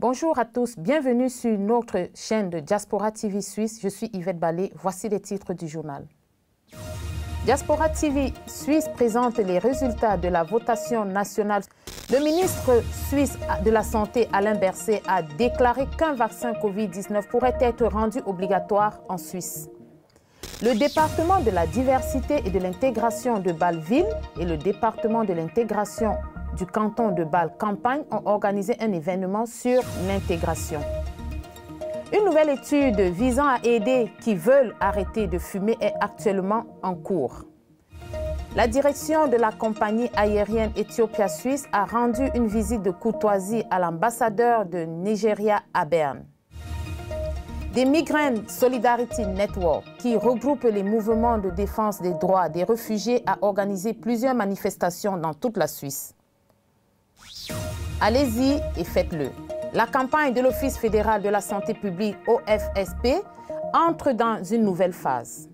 Bonjour à tous, bienvenue sur notre chaîne de Diaspora TV Suisse. Je suis Yvette Ballet, voici les titres du journal. Diaspora TV Suisse présente les résultats de la votation nationale. Le ministre suisse de la Santé, Alain Berset, a déclaré qu'un vaccin Covid-19 pourrait être rendu obligatoire en Suisse. Le département de la diversité et de l'intégration de Bâle-Ville et le département de l'intégration du canton de Bâle-Campagne ont organisé un événement sur l'intégration. Une nouvelle étude visant à aider qui veulent arrêter de fumer est actuellement en cours. La direction de la compagnie aérienne Ethiopia Suisse a rendu une visite de courtoisie à l'ambassadeur de Nigeria à Berne. Des Migrant Solidarity Network, qui regroupe les mouvements de défense des droits des réfugiés, a organisé plusieurs manifestations dans toute la Suisse. Allez-y et faites-le. La campagne de l'Office fédéral de la santé publique, OFSP, entre dans une nouvelle phase.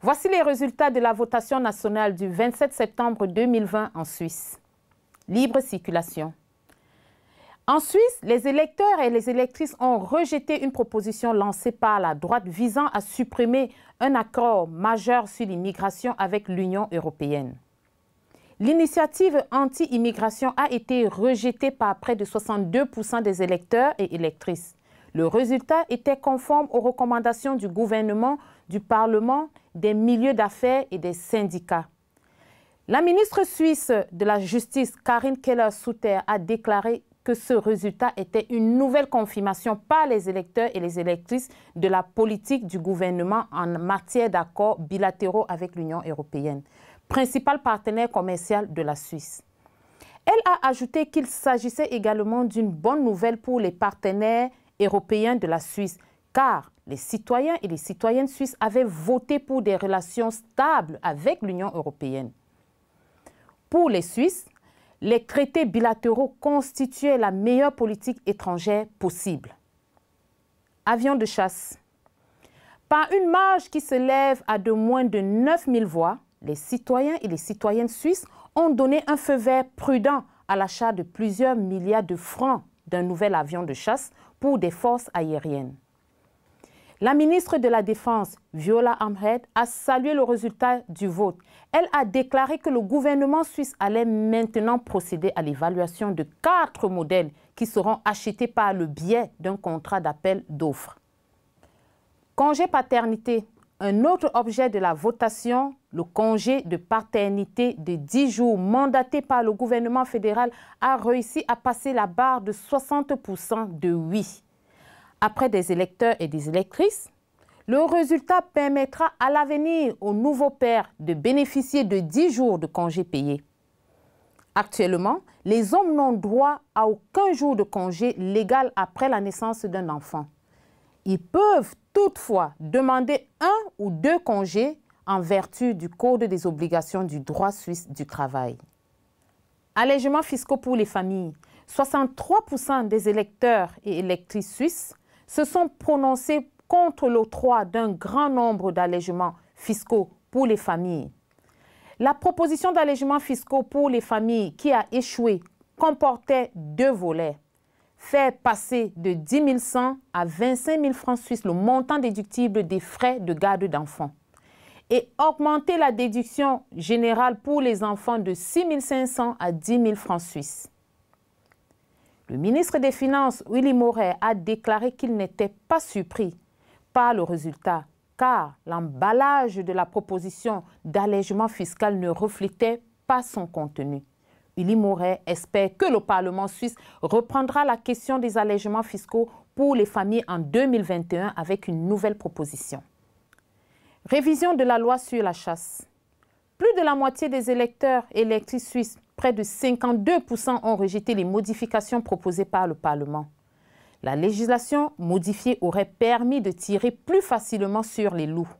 Voici les résultats de la votation nationale du 27 septembre 2020 en Suisse. Libre circulation. En Suisse, les électeurs et les électrices ont rejeté une proposition lancée par la droite visant à supprimer un accord majeur sur l'immigration avec l'Union européenne. L'initiative anti-immigration a été rejetée par près de 62% des électeurs et électrices. Le résultat était conforme aux recommandations du gouvernement, du Parlement, des milieux d'affaires et des syndicats. La ministre suisse de la Justice, Karin Keller-Sutter, a déclaré que ce résultat était une nouvelle confirmation par les électeurs et les électrices de la politique du gouvernement en matière d'accords bilatéraux avec l'Union européenne, principal partenaire commercial de la Suisse. Elle a ajouté qu'il s'agissait également d'une bonne nouvelle pour les partenaires européens de la Suisse, car les citoyens et les citoyennes suisses avaient voté pour des relations stables avec l'Union européenne. Pour les Suisses, les traités bilatéraux constituaient la meilleure politique étrangère possible. Avions de chasse. Par une marge qui se lève à de moins de 9000 voix, les citoyens et les citoyennes suisses ont donné un feu vert prudent à l'achat de plusieurs milliards de francs d'un nouvel avion de chasse pour des forces aériennes. La ministre de la Défense, Viola Amherd, a salué le résultat du vote. Elle a déclaré que le gouvernement suisse allait maintenant procéder à l'évaluation de 4 modèles qui seront achetés par le biais d'un contrat d'appel d'offres. Congé paternité. Un autre objet de la votation, le congé de paternité de 10 jours mandaté par le gouvernement fédéral, a réussi à passer la barre de 60% de oui. Après des électeurs et des électrices, le résultat permettra à l'avenir aux nouveaux pères de bénéficier de 10 jours de congé payé. Actuellement, les hommes n'ont droit à aucun jour de congé légal après la naissance d'un enfant. Ils peuvent toutefois demander 1 ou 2 congés en vertu du Code des obligations du droit suisse du travail. Allègements fiscaux pour les familles. 63% des électeurs et électrices suisses se sont prononcés contre l'octroi d'un grand nombre d'allègements fiscaux pour les familles. La proposition d'allègements fiscaux pour les familles qui a échoué comportait 2 volets. Faire passer de 10 100 à 25 000 francs suisses le montant déductible des frais de garde d'enfants et augmenter la déduction générale pour les enfants de 6 500 à 10 000 francs suisses. Le ministre des Finances, Willy Moret, a déclaré qu'il n'était pas surpris par le résultat, car l'emballage de la proposition d'allègement fiscal ne reflétait pas son contenu. Willy Moret espère que le Parlement suisse reprendra la question des allègements fiscaux pour les familles en 2021 avec une nouvelle proposition. Révision de la loi sur la chasse. Plus de la moitié des électeurs et électrices suisses, près de 52%, ont rejeté les modifications proposées par le Parlement. La législation modifiée aurait permis de tirer plus facilement sur les loups.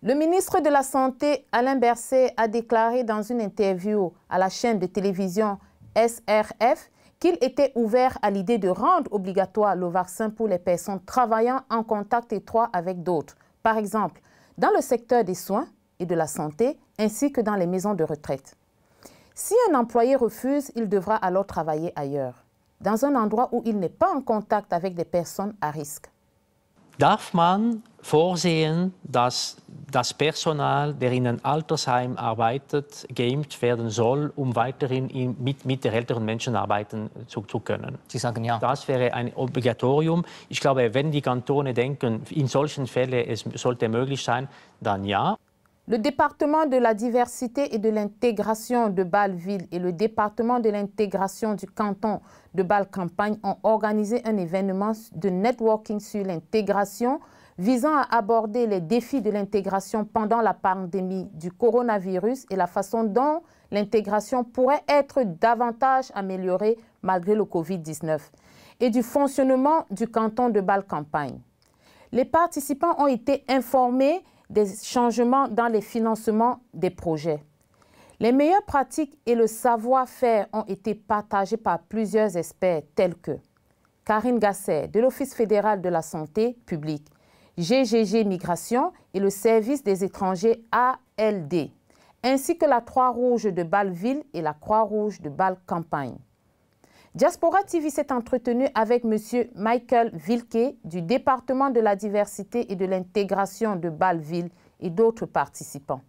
Le ministre de la Santé, Alain Berset, a déclaré dans une interview à la chaîne de télévision SRF qu'il était ouvert à l'idée de rendre obligatoire le vaccin pour les personnes travaillant en contact étroit avec d'autres, par exemple dans le secteur des soins et de la santé, ainsi que dans les maisons de retraite. Si un employé refuse, il devra alors travailler ailleurs, dans un endroit où il n'est pas en contact avec des personnes à risque. Darf man vorsehen, dass das Personal, der in einem Altersheim arbeitet, geimpft werden soll, weiterhin mit der älteren Menschen arbeiten zu können? Sie sagen ja. Das wäre ein Obligatorium. Ich glaube, wenn die Kantone denken, in solchen Fällen es sollte möglich sein, dann ja. Le département de la diversité et de l'intégration de Bâle-Ville et le département de l'intégration du canton de Bâle-Campagne ont organisé un événement de networking sur l'intégration visant à aborder les défis de l'intégration pendant la pandémie du coronavirus et la façon dont l'intégration pourrait être davantage améliorée malgré le Covid-19 et du fonctionnement du canton de Bâle-Campagne. Les participants ont été informés des changements dans les financements des projets. Les meilleures pratiques et le savoir-faire ont été partagés par plusieurs experts tels que Karine Gasser de l'Office fédéral de la santé publique, GGG Migration et le service des étrangers ALD, ainsi que la Croix-Rouge de Bâle-Ville et la Croix-Rouge de Bâle-Campagne. Diaspora TV s'est entretenu avec M. Michael Wilke du département de la diversité et de l'intégration de Bâle-Ville et d'autres participants.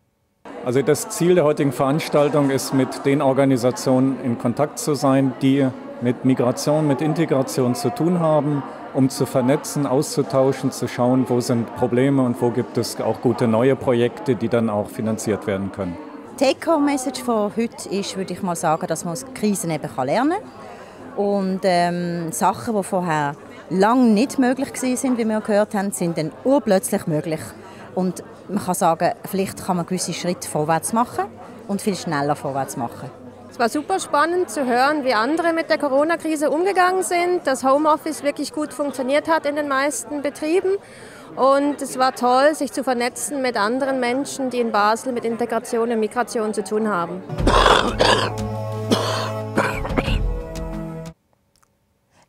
Also das Ziel der heutigen Veranstaltung ist, mit den Organisationen in Kontakt zu sein, die mit Migration, mit Integration zu tun haben, zu vernetzen, auszutauschen, zu schauen, wo sind Probleme und wo gibt es auch gute neue Projekte, die dann auch finanziert werden können. Die Take-Home-Message von heute ist, würde ich mal sagen, dass man aus Krisen eben lernen kann. Und Sachen, die vorher lange nicht möglich waren, wie wir gehört haben, sind dann urplötzlich möglich. Und man kann sagen, vielleicht kann man gewisse Schritte vorwärts machen und viel schneller vorwärts machen. Es war super spannend zu hören, wie andere mit der Corona-Krise umgegangen sind, dass Homeoffice wirklich gut funktioniert hat in den meisten Betrieben. Und es war toll, sich zu vernetzen mit anderen Menschen, die in Basel mit Integration und Migration zu tun haben.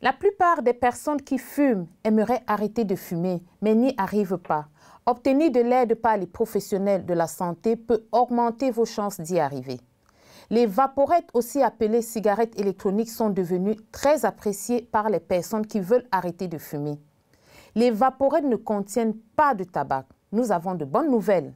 La plupart des personnes qui fument aimeraient arrêter de fumer, mais n'y arrivent pas. Obtenir de l'aide par les professionnels de la santé peut augmenter vos chances d'y arriver. Les vaporettes, aussi appelées cigarettes électroniques, sont devenues très appréciées par les personnes qui veulent arrêter de fumer. Les vaporettes ne contiennent pas de tabac. Nous avons de bonnes nouvelles.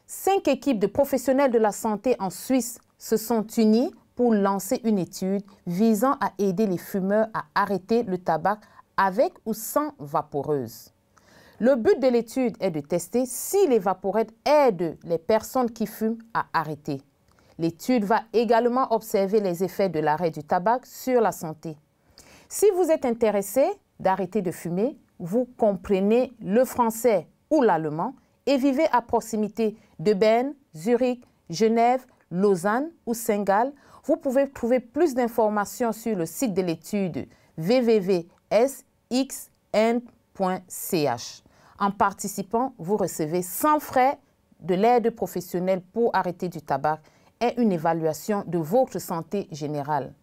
5 équipes de professionnels de la santé en Suisse se sont unies pour lancer une étude visant à aider les fumeurs à arrêter le tabac avec ou sans vaporeuse. Le but de l'étude est de tester si les vaporettes aident les personnes qui fument à arrêter. L'étude va également observer les effets de l'arrêt du tabac sur la santé. Si vous êtes intéressé d'arrêter de fumer, vous comprenez le français ou l'allemand et vivez à proximité de Berne, Zurich, Genève, Lausanne ou Saint-Gall, vous pouvez trouver plus d'informations sur le site de l'étude www.sxn.ch. En participant, vous recevez sans frais de l'aide professionnelle pour arrêter du tabac et une évaluation de votre santé générale.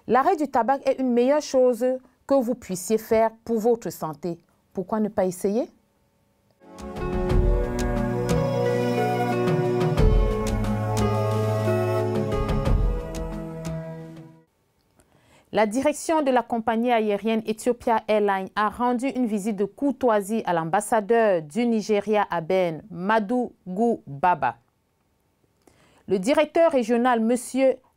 L'arrêt du tabac est une meilleure chose que vous puissiez faire pour votre santé. Pourquoi ne pas essayer? La direction de la compagnie aérienne Ethiopia Airlines a rendu une visite de courtoisie à l'ambassadeur du Nigeria à Berne, Madugu Baba. Le directeur régional, M.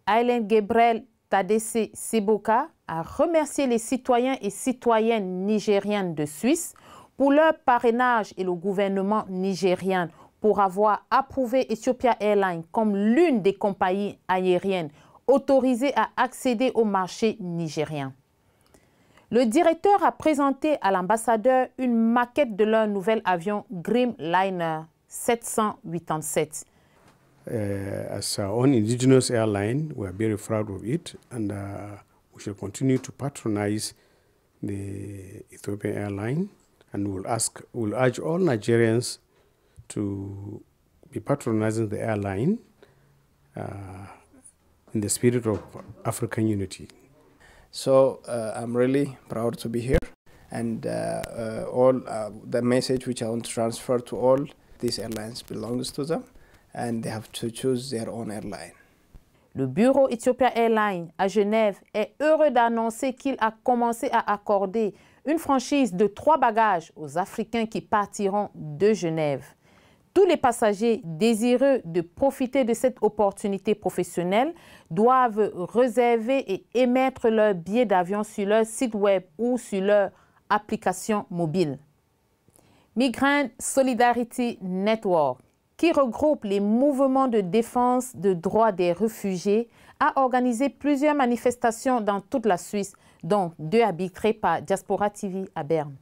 Ailen Gebrel Tadesse Seboka, a remercié les citoyens et citoyennes nigériennes de Suisse pour leur parrainage et le gouvernement nigérien pour avoir approuvé Ethiopia Airlines comme l'une des compagnies aériennes autorisées à accéder au marché nigérien. Le directeur a présenté à l'ambassadeur une maquette de leur nouvel avion Dreamliner 787. as our own indigenous airline, we are very proud of it, and we shall continue to patronize the Ethiopian airline, and we'll urge all Nigerians to be patronizing the airline in the spirit of African unity. So I'm really proud to be here, and the message which I want to transfer to all these airlines belongs to them, and they have to choose their own airline. Le bureau Ethiopia Airlines à Genève est heureux d'annoncer qu'il a commencé à accorder une franchise de 3 bagages aux Africains qui partiront de Genève. Tous les passagers désireux de profiter de cette opportunité professionnelle doivent réserver et émettre leur billet d'avion sur leur site web ou sur leur application mobile. Migrant Solidarity Network, qui regroupe les mouvements de défense des droits des réfugiés, a organisé plusieurs manifestations dans toute la Suisse, dont 2 arbitrées par Diaspora TV à Berne.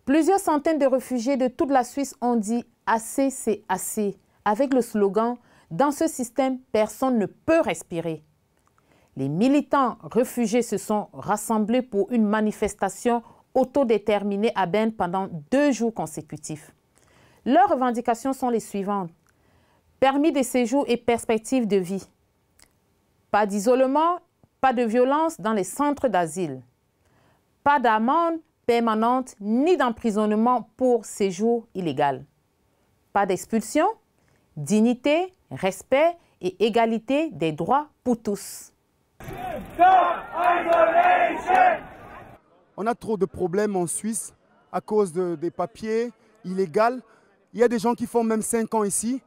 Plusieurs centaines de réfugiés de toute la Suisse ont dit « Assez, c'est assez » avec le slogan « Dans ce système, personne ne peut respirer ». Les militants réfugiés se sont rassemblés pour une manifestation autodéterminée à Berne pendant 2 jours consécutifs. Leurs revendications sont les suivantes. Permis de séjour et perspectives de vie. Pas d'isolement, pas de violence dans les centres d'asile. Pas d'amende permanente ni d'emprisonnement pour séjour illégal. Pas d'expulsion, dignité, respect et égalité des droits pour tous. On a trop de problèmes en Suisse à cause des papiers illégaux. Il y a des gens qui font même 5 ans ici,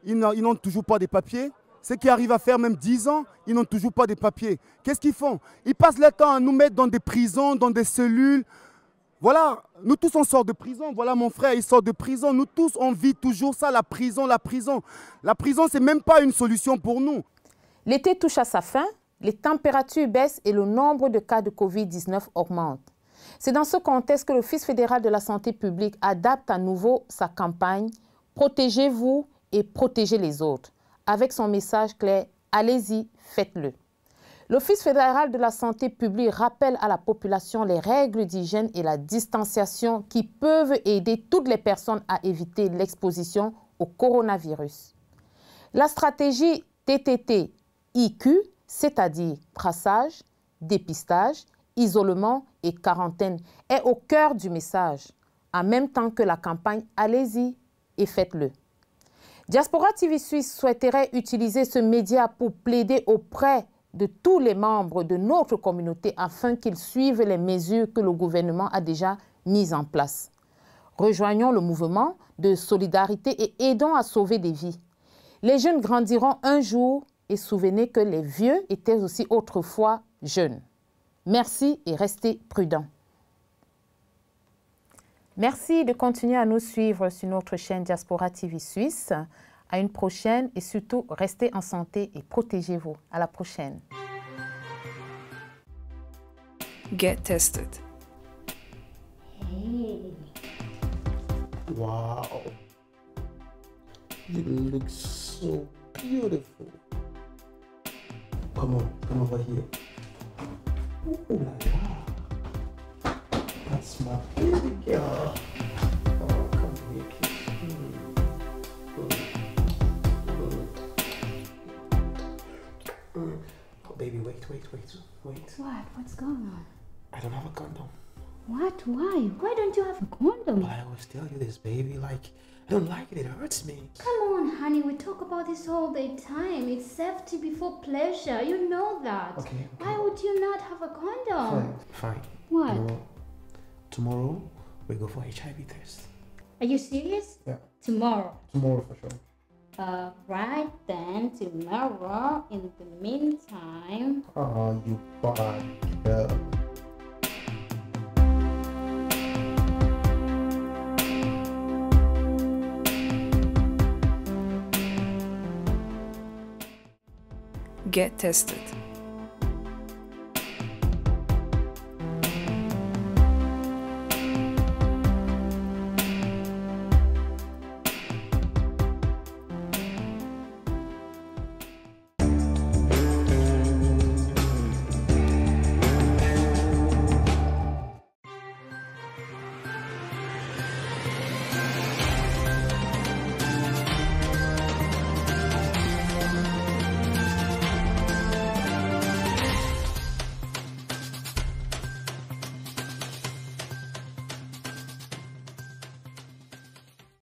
ils n'ont toujours pas de papiers. Ceux qui arrivent à faire même 10 ans, ils n'ont toujours pas de papiers. Qu'est-ce qu'ils font? Ils passent leur temps à nous mettre dans des prisons, dans des cellules. Voilà, nous tous on sort de prison. Voilà mon frère, il sort de prison. Nous tous on vit toujours ça, la prison, la prison. La prison, c'est même pas une solution pour nous. L'été touche à sa fin, les températures baissent et le nombre de cas de Covid-19 augmente. C'est dans ce contexte que l'Office fédéral de la santé publique adapte à nouveau sa campagne « Protégez-vous et protégez les autres » avec son message clair « Allez-y, faites-le ». L'Office fédéral de la santé publique rappelle à la population les règles d'hygiène et la distanciation qui peuvent aider toutes les personnes à éviter l'exposition au coronavirus. La stratégie TTT-IQ, c'est-à-dire traçage, dépistage, isolement et quarantaine, est au cœur du message, en même temps que la campagne « Allez-y et faites-le ». Diaspora TV Suisse souhaiterait utiliser ce média pour plaider auprès de tous les membres de notre communauté afin qu'ils suivent les mesures que le gouvernement a déjà mises en place. Rejoignons le mouvement de solidarité et aidons à sauver des vies. Les jeunes grandiront un jour et souvenez que les vieux étaient aussi autrefois jeunes. Merci et restez prudents. Merci de continuer à nous suivre sur notre chaîne Diaspora TV Suisse. À une prochaine et surtout, restez en santé et protégez-vous. À la prochaine. Get tested. Hey. Wow. You look so beautiful. Come over here. Ooh la la. That's my baby girl. Oh, come here, kiss. Oh, baby, wait. What? What's going on? I don't have a condom. What? Why? Why don't you have a condom? But I always tell you this, baby. Like, I don't like it. It hurts me. Come on, honey. We talk about this all the time. It's safety before pleasure. You know that. Okay. Why would you not have a condom? Fine. What? Tomorrow we go for HIV test. Are you serious? Yeah. Tomorrow. Tomorrow for sure. Right then, tomorrow. In the meantime. Oh, you bad girl. Get tested.